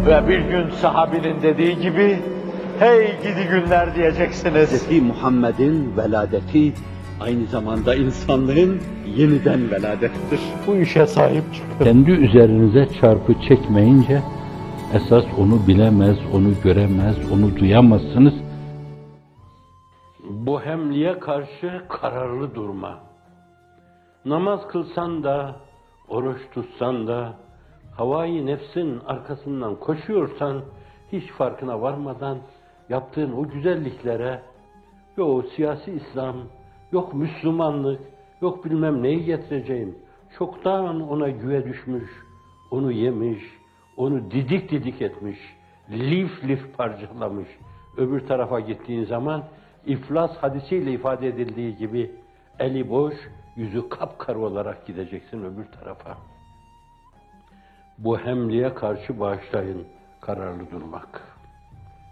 Ve bir gün sahabinin dediği gibi, hey gidi günler diyeceksiniz. Hz. Muhammed'in veladeti aynı zamanda insanlığın yeniden veladettir. Bu işe sahip çıkın. Kendi üzerinize çarpı çekmeyince, esas onu bilemez, onu göremez, onu duyamazsınız. Bu hemliye karşı kararlı durma. Namaz kılsan da, oruç tutsan da, havai nefsin arkasından koşuyorsan, hiç farkına varmadan yaptığın o güzelliklere, yok siyasi İslam, yok Müslümanlık, yok bilmem neyi getireceğim, çoktan ona güve düşmüş, onu yemiş, onu didik didik etmiş, lif lif parçalamış. Öbür tarafa gittiğin zaman, İflas hadisiyle ifade edildiği gibi, eli boş, yüzü kapkara olarak gideceksin öbür tarafa. Bu hemliye karşı bağışlayın, kararlı durmak.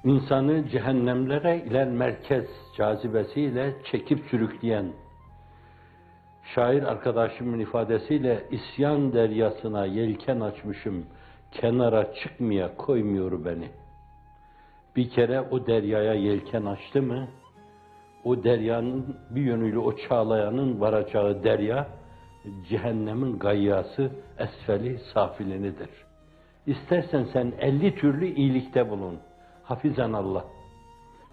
İnsanı cehennemlere ilen merkez cazibesiyle çekip sürükleyen, şair arkadaşımın ifadesiyle isyan deryasına yelken açmışım, kenara çıkmaya koymuyor beni. Bir kere o deryaya yelken açtı mı, o deryanın bir yönüyle o çağlayanın varacağı derya, cehennemin gayyası, esfeli safilinidir. İstersen sen 50 türlü iyilikte bulun. Hafizan Allah.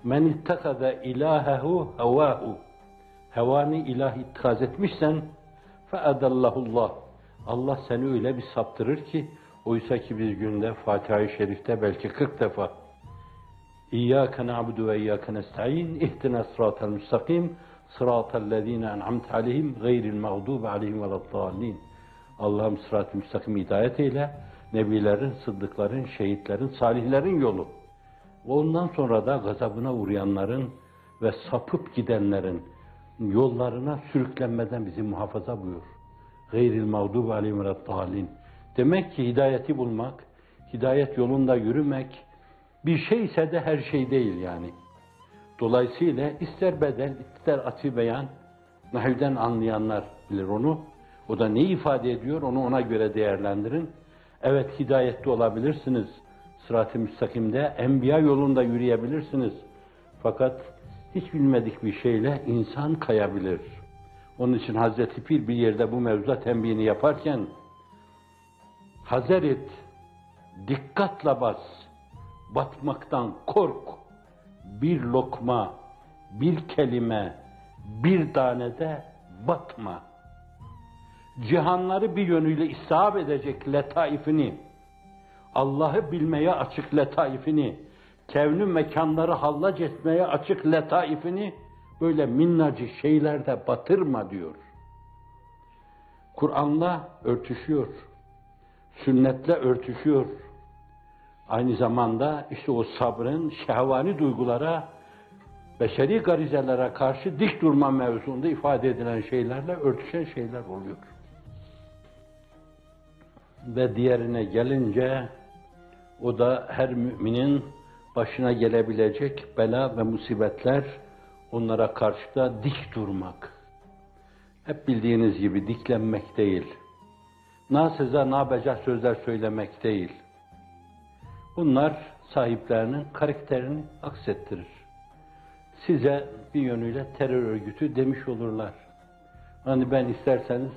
Men ittakada ilahehu hevahu. Hevanı ilah ittikaz etmişsen, fe'adallahullah. Allah seni öyle bir saptırır ki, oysa ki biz günde Fatiha-i Şerif'te belki 40 defa İyyâke na'budu ve iyyâke nesta'in, ihtina sıratal müstakim, sıratallezîne en'amte aleyhim, gayril mağdûbe aleyhim veleddâllîn. Allah'ım sırat-ı müstakim hidayet eyle, nebilerin, sıddıkların, şehitlerin, salihlerin yolu. Ve ondan sonra da gazabına uğrayanların ve sapıp gidenlerin yollarına sürüklenmeden bizi muhafaza buyur. Gayril mağdûbe aleyhim veleddâllîn. Demek ki hidayeti bulmak, hidayet yolunda yürümek, bir şey ise de her şey değil yani. Dolayısıyla ister bedel, ister atı beyan, nahivden anlayanlar bilir onu. O da neyi ifade ediyor, onu ona göre değerlendirin. Evet, hidayette olabilirsiniz. Sırat-ı müstakimde, enbiya yolunda yürüyebilirsiniz. Fakat hiç bilmedik bir şeyle insan kayabilir. Onun için Hazreti Pir bir yerde bu mevzuda tembihini yaparken, hazer et, dikkatle bas, batmaktan kork, bir lokma, bir kelime, bir tanede batma. Cihanları bir yönüyle istihab edecek letaifini, Allah'ı bilmeye açık letaifini, kevnü mekanları hallac etmeye açık letaifini, böyle minnacık şeylerde batırma diyor. Kur'an'la örtüşüyor, sünnetle örtüşüyor. Aynı zamanda işte o sabrın şehvani duygulara, beşeri garizelere karşı dik durma mevzunda ifade edilen şeylerle örtüşen şeyler oluyor. Ve diğerine gelince, o da her müminin başına gelebilecek bela ve musibetler, onlara karşı da dik durmak. Hep bildiğiniz gibi diklenmek değil, nasıza nabeca sözler söylemek değil. Bunlar sahiplerinin karakterini aksettirir. Size bir yönüyle terör örgütü demiş olurlar. Hani ben isterseniz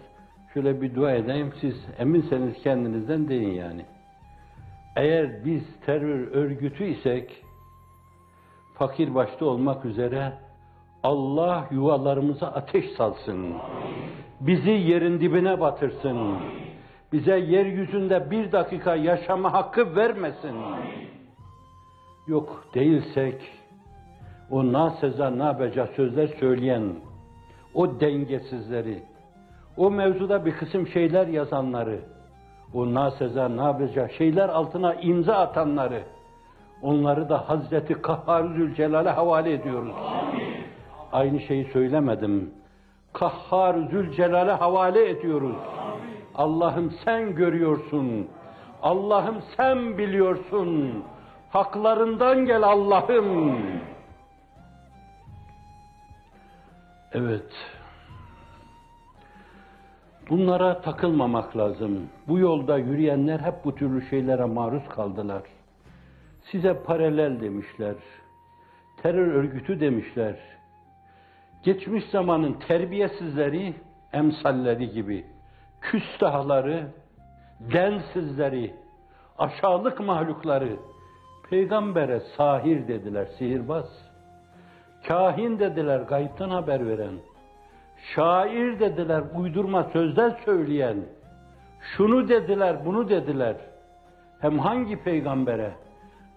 şöyle bir dua edeyim, siz eminseniz kendinizden deyin yani. Eğer biz terör örgütü isek, fakir başta olmak üzere Allah yuvalarımıza ateş salsın. Bizi yerin dibine batırsın. Bize yeryüzünde bir dakika yaşama hakkı vermesin. Yok değilsek, o naseza nabeca sözler söyleyen, o dengesizleri, o mevzuda bir kısım şeyler yazanları, o naseza nabeca şeyler altına imza atanları, onları da Hazreti Kahhar Zülcelal'e havale ediyoruz. Amin. Aynı şeyi söylemedim. Kahhar Zülcelal'e havale ediyoruz. Allah'ım sen görüyorsun. Allah'ım sen biliyorsun. Haklarından gel Allah'ım. Evet. Bunlara takılmamak lazım. Bu yolda yürüyenler hep bu türlü şeylere maruz kaldılar. Size paralel demişler, terör örgütü demişler. Geçmiş zamanın terbiyesizleri, emsalleri gibi, küstahları, densizleri, aşağılık mahlukları, peygambere sahir dediler, sihirbaz. Kahin dediler, gaybtan haber veren. Şair dediler, uydurma sözler söyleyen. Şunu dediler, bunu dediler. Hem hangi peygambere?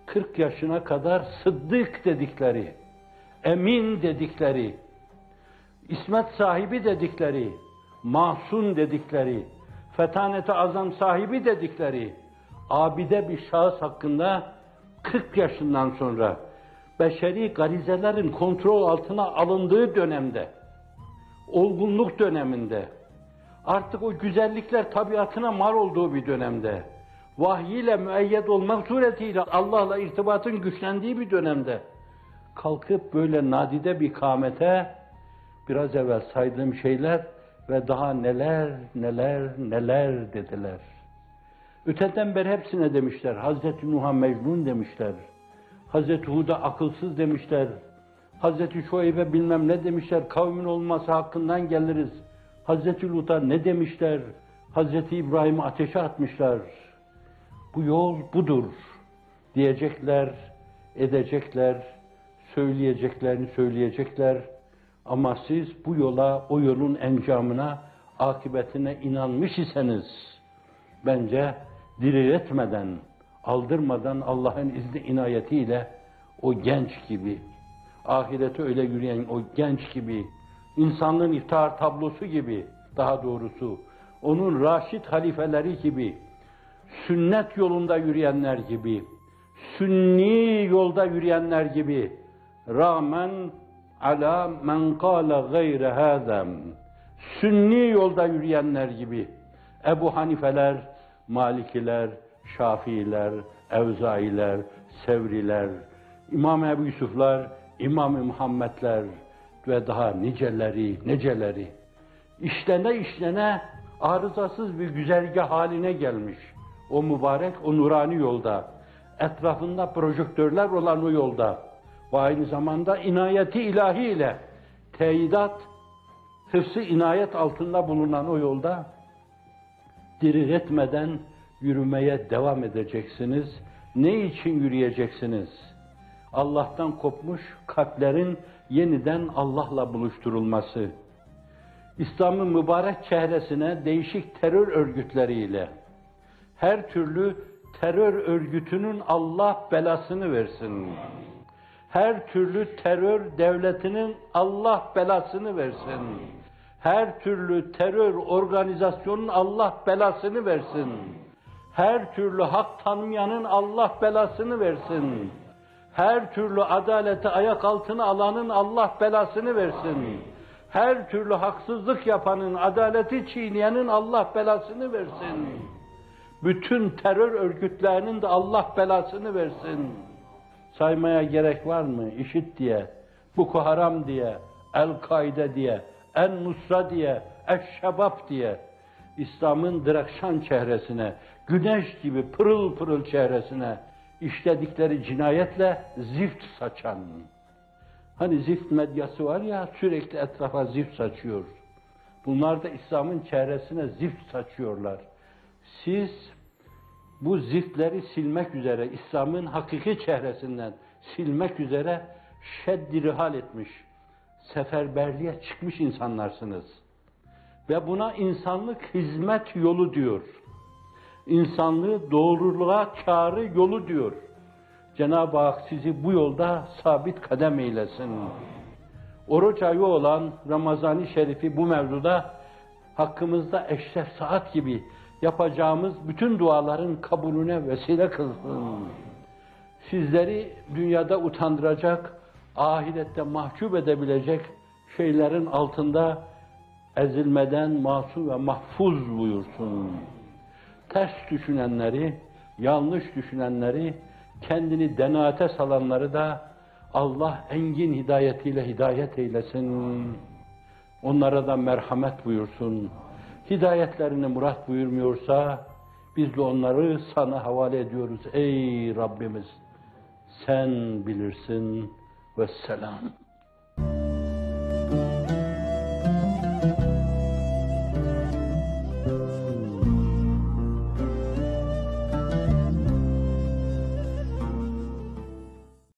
40 yaşına kadar sıddık dedikleri, emin dedikleri, ismet sahibi dedikleri, masum dedikleri, fetanete azam sahibi dedikleri, abide bir şahıs hakkında 40 yaşından sonra beşeri garizelerin kontrol altına alındığı dönemde, olgunluk döneminde, artık o güzellikler tabiatına mal olduğu bir dönemde, vahiy ile müeyyed olmak suretiyle Allah'la irtibatın güçlendiği bir dönemde, kalkıp böyle nadide bir kâmete, biraz evvel saydığım şeyler ve daha neler neler dediler. Öteden beri hepsine demişler. Hazreti Nuh'a Mecnun demişler. Hazreti Hud'a akılsız demişler. Hazreti Şuayb'e bilmem ne demişler. Kavmin olması hakkından geliriz. Hazreti Lut'a ne demişler? Hazreti İbrahim'i ateşe atmışlar. Bu yol budur diyecekler, edecekler, söyleyeceklerini söyleyecekler. Ama siz bu yola, o yolun encamına, akıbetine inanmış iseniz, bence diretmeden, aldırmadan Allah'ın izni inayetiyle o genç gibi, ahirete öyle yürüyen o genç gibi, insanlığın iftihar tablosu gibi, daha doğrusu onun raşid halifeleri gibi, sünnet yolunda yürüyenler gibi, sünni yolda yürüyenler gibi, rağmen ala men kâle gayre hâzem, sünni yolda yürüyenler gibi, Ebu Hanifeler, Malikiler, Şafiiler, Evzailer, Sevriler, İmam Ebu Yusuflar, İmam-ı Muhammedler ve daha niceleri işlene arızasız bir güzergah haline gelmiş. O mübarek, o nurani yolda, etrafında projektörler olan o yolda ve aynı zamanda inayeti ilahi ile teyidat, hıfzı inayet altında bulunan o yolda diretmeden yürümeye devam edeceksiniz. Ne için yürüyeceksiniz? Allah'tan kopmuş kalplerin yeniden Allah'la buluşturulması, İslam'ın mübarek çehresine değişik terör örgütleriyle, her türlü terör örgütünün Allah belasını versin. Her türlü terör devletinin Allah belasını versin. Her türlü terör organizasyonun Allah belasını versin. Her türlü hak tanımayanın Allah belasını versin. Her türlü adaleti ayak altına alanın Allah belasını versin. Her türlü haksızlık yapanın, adaleti çiğneyenin Allah belasını versin. Bütün terör örgütlerinin de Allah belasını versin. Saymaya gerek var mı? IŞİD diye, Boko Haram diye, El-Kaide diye, En-Nusra diye, Eş-Şebab diye, İslam'ın direkşan çehresine, güneş gibi pırıl pırıl çehresine işledikleri cinayetle zift saçan. Hani zift medyası var ya, sürekli etrafa zift saçıyor. Bunlar da İslam'ın çehresine zift saçıyorlar. Siz bu ziftleri silmek üzere, İslam'ın hakiki çehresinden silmek üzere şeddi rihal etmiş, seferberliğe çıkmış insanlarsınız. Ve buna insanlık hizmet yolu diyor. İnsanlığı doğruluğa çağrı yolu diyor. Cenab-ı Hak sizi bu yolda sabit kadem eylesin. Oruç ayı olan Ramazan-ı Şerif'i bu mevzuda hakkımızda eşref saat gibi yapacağımız bütün duaların kabulüne vesile kılsın. Sizleri dünyada utandıracak, ahirette mahcup edebilecek şeylerin altında ezilmeden masum ve mahfuz buyursun. Ters düşünenleri, yanlış düşünenleri, kendini denaate salanları da Allah engin hidayetiyle hidayet eylesin. Onlara da merhamet buyursun. Hidayetlerini murat buyurmuyorsa biz de onları sana havale ediyoruz ey Rabbimiz. sen bilirsin. Vesselam.